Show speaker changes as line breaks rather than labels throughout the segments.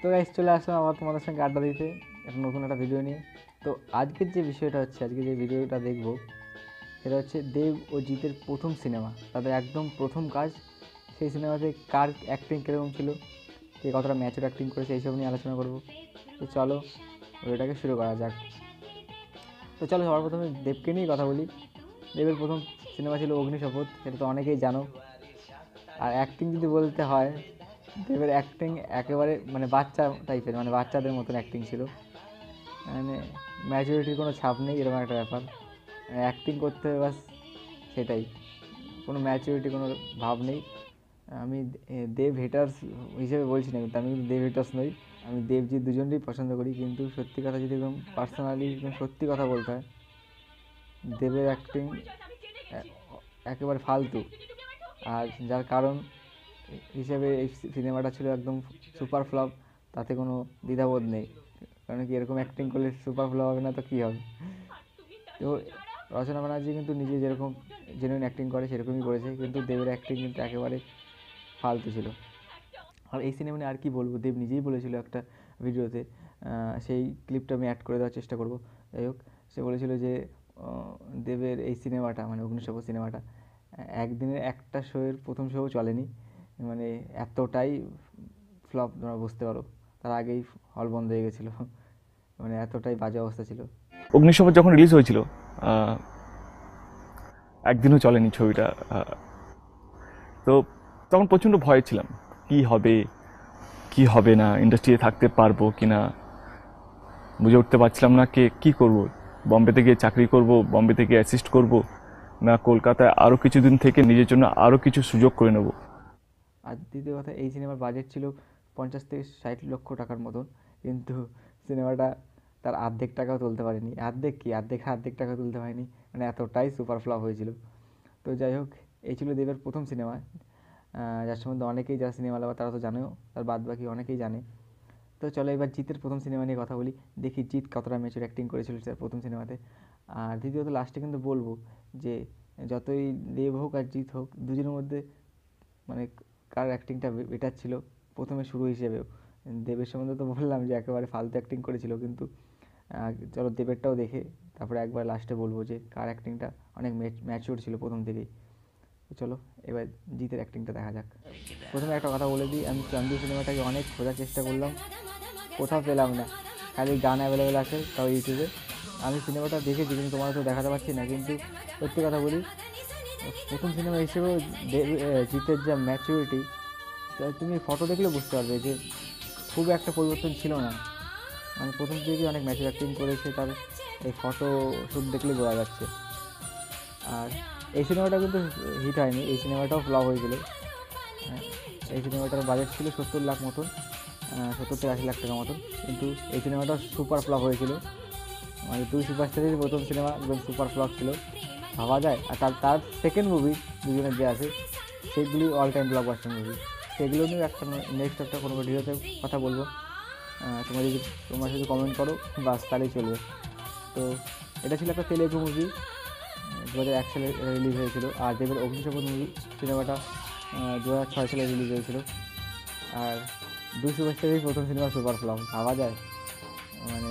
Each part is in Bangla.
তো গাইস চলে আসলাম আবার তোমাদের সঙ্গে আড্ডা দিতে একটা নতুন একটা ভিডিও নিয়ে। তো আজকের যে বিষয়টা হচ্ছে, আজকে যে ভিডিওটা দেখব সেটা হচ্ছে দেব ও জিতের প্রথম সিনেমা, তাদের একদম প্রথম কাজ। সেই সিনেমাতে কার অ্যাক্টিং কীরকম ছিল, কে কতটা ম্যাচুর অ্যাক্টিং করেছে, এইসব নিয়ে আলোচনা করব। তো চলো ভিডিওটাকে শুরু করা যাক। তো চলো সবার প্রথমে দেবকে নিয়েই কথা বলি। দেবের প্রথম সিনেমা ছিল অগ্নিশপথ, সেটা তো অনেকেই জানো। আর অ্যাক্টিং যদি বলতে হয়, দেবের অ্যাক্টিং একেবারে মানে বাচ্চা টাইপের, মানে বাচ্চাদের মতন অ্যাক্টিং ছিল, মানে ম্যাচুরিটির কোনো ছাপ নেই, এরকম একটা ব্যাপার। অ্যাক্টিং করতে হবে বাস, সেটাই, কোনো ম্যাচুরিটি কোনো ভাব নেই। আমি দেব হেটার্স হিসেবে বলছি না, কিন্তু আমি কিন্তু দেব হেটার্স নই। আমি দেবজিৎ দুজনকেই পছন্দ করি, কিন্তু সত্যি কথা যদি একদম পার্সোনালি সত্যি কথা বলতে হয়, দেবের অ্যাক্টিং একেবারে ফালতু। আর যার কারণ হিসেবে এই সিনেমাটা ছিল একদম সুপার ফ্লপ, তাতে কোনো দ্বিধাবোধ নেই। কারণ কি, এরকম অ্যাক্টিং করলে সুপার ফ্লপ হবে না তো কী হবে। তো রচনা ব্যানার্জি কিন্তু নিজে যেরকম জেনুইন অ্যাক্টিং করে সেরকমই করেছে, কিন্তু দেবের অ্যাক্টিং কিন্তু একেবারে ফালতু ছিল। আর এই সিনেমা নিয়ে আর কি বলবো, দেব নিজেই বলেছিল একটা ভিডিওতে, সেই ক্লিপটা আমি অ্যাড করে দেওয়ার চেষ্টা করব। যাই হোক, সে বলেছিল যে দেবের এই সিনেমাটা মানে অগ্নিশপথ সিনেমাটা একদিনের একটা শোয়ের প্রথম শোও চলেনি, মানে এতটাই ফ্লপ তোমরা বুঝতে পারো। তার আগেই হল বন্ধ হয়ে গেছিলো, মানে এতটাই বাজে অবস্থা ছিল।
অগ্নিশপথ যখন রিলিজ হয়েছিল একদিনও চলেনি ছবিটা। তো তখন প্রচণ্ড ভয়ে ছিলাম, কি হবে কি হবে না, ইন্ডাস্ট্রিতে থাকতে পারবো কি না বুঝে উঠতে পারছিলাম না। কি করব, বম্বেতে গিয়ে চাকরি করব, বম্বেতে গিয়ে অ্যাসিস্ট করব, না কলকাতায় আরও কিছুদিন থেকে নিজের জন্য আরও কিছু সুযোগ করে নেব।
আর দ্বিতীয় কথা, এই সিনেমার বাজেট ছিল 50 থেকে 60 লক্ষ টাকার মতন, কিন্তু সিনেমাটা তার অর্ধেক টাকাও তুলতে পারেনি। অর্ধেক টাকা তুলতে পারেনি, মানে এতটাই সুপার ফ্লপ হয়েছিল। তো যাই হোক, এই ছিল দেবের প্রথম সিনেমা, যার সম্বন্ধে অনেকেই, যারা সিনেমা লাভার তারা তো জানেও, তার বাদ বাকি অনেকেই জানে। তো চলো এবার জিতের প্রথম সিনেমা নিয়ে কথা বলি, দেখি জিৎ কতটা ম্যাচুর অ্যাক্টিং করেছিল তার প্রথম সিনেমাতে। আর দ্বিতীয়ত লাস্টে কিন্তু বলবো যে যতই দেব হোক আর জিৎ হোক, দুজনের মধ্যে মানে কার অ্যাক্টিংটা বেটার ছিল প্রথমে শুরু হিসেবেও। দেবের সম্বন্ধে তো বললাম যে একেবারে ফালতু অ্যাক্টিং করেছিল, কিন্তু চলো দেবেরটাও দেখে তারপরে একবার লাস্টে বলবো যে কার অ্যাক্টিংটা অনেক ম্যাচিওর ছিল প্রথম থেকেই। তো চলো এবার জিতের অ্যাক্টিংটা দেখা যাক। প্রথমে একটা কথা বলে দিই, আমি চান্দু সিনেমাটাকে অনেক খোঁজার চেষ্টা করলাম, কোথাও পেলাম না, খালি গান অ্যাভেলেবেল আছে তাও ইউটিউবে। আমি সিনেমাটা দেখেছি কিন্তু তোমাদের তো দেখাতে পারছি না, কিন্তু সত্যি কথা বলি, প্রথম সিনেমা হিসেবেও জিতের যা ম্যাচুরিটি, তুমি ফটো দেখলে বুঝতে পারবে যে খুব একটা পরিবর্তন ছিল না, মানে প্রথম থেকেই অনেক ম্যাচুর অ্যাক্টিং করেছে, তার এই ফটো শ্যুট দেখলেই বোঝা যাচ্ছে। আর এই সিনেমাটা কিন্তু হিট হয়নি, এই সিনেমাটাও ফ্লপ হয়েছিল। এই সিনেমাটার বাজেট ছিল 70 লাখ মতন, 70 থেকে 80 লাখ টাকা মতন, কিন্তু এই সিনেমাটা সুপার ফ্লপ হয়েছিল। মানে দুই সুপারস্টারের প্রথম সিনেমা একদম সুপার ফ্লপ ছিল, ভাবা যায়। আর তার সেকেন্ড মুভি দুজনের যে আছে, সেগুলি অল টাইম ব্লকবাস্টার মুভি। সেগুলো নিয়ে একটা নেক্সট একটা কোনো ভিডিওতে কথা বলবো। তোমরা যদি কমেন্ট করো বাস তাহলেই চলবে। তো এটা ছিল একটা তেলেগু মুভি, 2001 সালে রিলিজ হয়েছিল। আর দেবের অগ্নিশপথ মুভি সিনেমাটা 2006 সালে রিলিজ হয়েছিল। আর দুই সুপারস্টারের প্রথম সিনেমা সুপার ফ্লপ, ভাবা যায়। মানে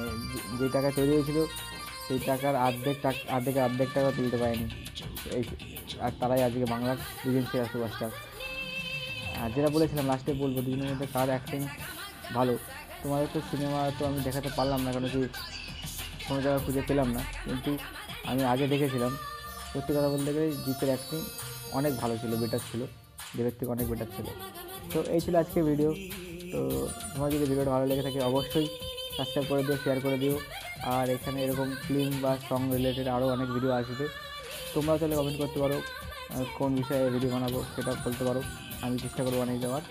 যে টাকা তৈরি হয়েছিল সেই টাকার অর্ধেক টাকা তুলতে পারেনি এই, আর তারাই আজকে বাংলার দুজন সেরা সুপারস্টার। আর যেটা বলেছিলাম লাস্টে বলবো, দুজনের মধ্যে কার অ্যাক্টিং ভালো। তোমাদের তো সিনেমা তো আমি দেখাতে পারলাম না, কারণ কি কোনো জায়গায় খুঁজে পেলাম না, কিন্তু আমি আগে দেখেছিলাম। সত্যি কথা বলতে গেলে জিতের অ্যাক্টিং অনেক ভালো ছিল, বেটার ছিল, দেবের থেকে অনেক বেটার ছিল। তো এই ছিল আজকের ভিডিও। তো তোমার যদি ভিডিওটা ভালো লেগে থাকে অবশ্যই সাবস্ক্রাইব করে দিও, শেয়ার করে দিও। আর এখানে এরকম ফিল্ম বা সং রিলেটেড আরও অনেক ভিডিও আসবে, তোমরাও তাহলে কমেন্ট করতে পারো কোন বিষয়ে ভিডিও বানাবো সেটা বলতে পারো, আমি চেষ্টা করবো বানিয়ে দেওয়ার।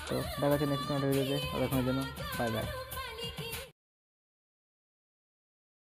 তো দেখা যাচ্ছে নেক্সট একটা ভিডিওতে, ততক্ষণের জন্য বাই বাই।